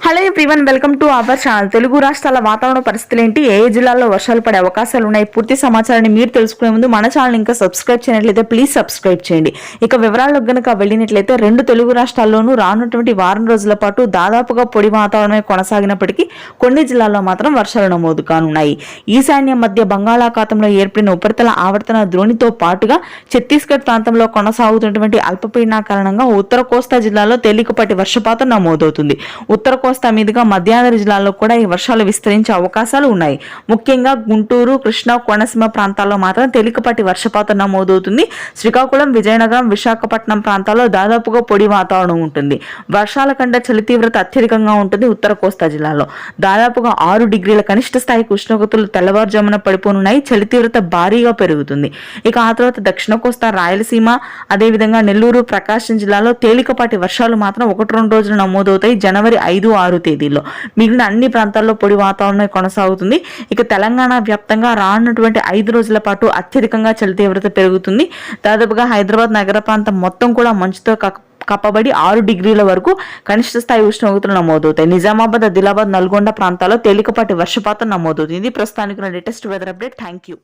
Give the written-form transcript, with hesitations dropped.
Hello everyone, welcome to our channel. Telugu రాష్ట్రాల వాతావరణ పరిస్థితులు ఏంటి, ఏ జిల్లాల్లో వర్షాలు పడే అవకాశాలు ఉన్నాయి, పూర్తి సమాచారాన్ని మీరు తెలుసుకునే ముందు మన ఛానల్ ఇంకా సబ్స్క్రైబ్ చేయనట్లయితే ప్లీజ్ సబ్స్క్రైబ్ చేయండి. ఇక వివరాల్లోకి గనుక వెళ్ళినట్లయితే రెండు తెలుగు రాష్ట్రాల్లోనూ రానున్నటువంటి వారం రోజుల పాటు దాదాపుగా పొడి వాతావరణమే కొనసాగినప్పటికీ కొన్ని జిల్లాల్లో మాత్రం వర్షాలు నమోదు కానున్నాయి. ఈశాన్య మధ్య బంగాళాఖాతంలో ఏర్పడిన ఉపరితల ఆవర్తన ద్రోణితో పాటుగా ఛత్తీస్గఢ్ ప్రాంతంలో కొనసాగుతున్నటువంటి అల్పపీడన కారణంగా ఉత్తర కోస్తా జిల్లాలో తేలికపాటి వర్షపాతం నమోదవుతుంది. ఉత్తర కోస్తా మీదుగా మధ్యాహ్న జిల్లాల్లో కూడా ఈ వర్షాలు విస్తరించే అవకాశాలు ఉన్నాయి. ముఖ్యంగా గుంటూరు, కృష్ణా, కోనసీమ ప్రాంతాల్లో మాత్రం తేలికపాటి వర్షపాతం నమోదవుతుంది. శ్రీకాకుళం, విజయనగరం, విశాఖపట్నం ప్రాంతాల్లో దాదాపుగా పొడి వాతావరణం ఉంటుంది. వర్షాల కంటే చలి తీవ్రత అత్యధికంగా ఉంటుంది. ఉత్తర కోస్తా జిల్లాలో దాదాపుగా 6 డిగ్రీల కనిష్ట స్థాయికి ఉష్ణోగ్రతలు తెల్లవారుజామున పడిపోనున్నాయి. చలి తీవ్రత భారీగా పెరుగుతుంది. ఇక ఆ తర్వాత దక్షిణ కోస్తా, రాయలసీమ, అదేవిధంగా నెల్లూరు, ప్రకాశం జిల్లాలో తేలికపాటి వర్షాలు మాత్రం 1-2 రోజులు నమోదవుతాయి. జనవరి 5, 6 తేదీల్లో మిగిలిన అన్ని ప్రాంతాల్లో పొడి వాతావరణం కొనసాగుతుంది. ఇక తెలంగాణ వ్యాప్తంగా రానున్నటువంటి 5 రోజుల పాటు అత్యధికంగా చలి తీవ్రత పెరుగుతుంది. దాదాపుగా హైదరాబాద్ నగర ప్రాంతం మొత్తం కూడా మంచుతో కప్పబడి 6 డిగ్రీల వరకు కనిష్ట స్థాయి ఉష్ణోగ్రతలు నమోదవుతాయి. నిజామాబాద్, ఆదిలాబాద్, నల్గొండ ప్రాంతాల్లో తేలికపాటి వర్షపాతం నమోదవుతుంది. ఇది ప్రస్తుతానికి latest weather update. Thank you.